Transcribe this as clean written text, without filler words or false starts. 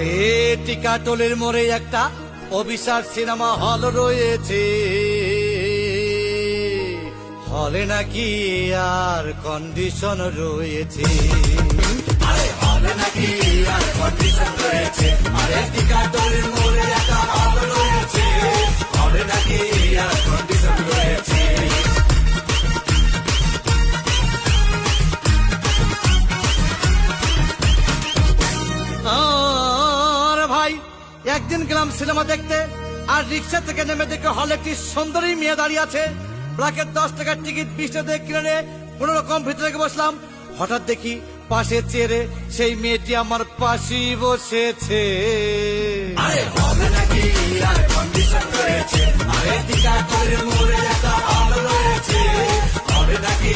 আরে টিকাটলের মোড়ে একটা অভিশাপ সিনেমা হল রয়েছে, হলে নাকি আর কন্ডিশন রয়েছে। আরে হলে নাকি আর কন্ডিশন রয়েছে, আরে টিকাটলের মোড়ে একটা হল রয়েছে, হলে নাকি আর কন্ডিশন রয়েছে। ভাই একদিন গেলাম সিনেমা দেখতে, আর রিক্সা থেকে নেমে দেখে হলে একটি সুন্দরী মেয়ে দাঁড়িয়ে আছে। প্রাকের 10 টাকার টিকিট 20 টাকা কিনে কোন রকম ভিতরে বসলাম। হঠাৎ দেখি পাশে চেয়ারে সেই মেয়েটি আমার পাশেই বসেছে। আরে হবে নাকি আর কন্ডিশন রয়েছে, আরে টিকাটলের মোড়ে একটা হল রয়েছে, হবে নাকি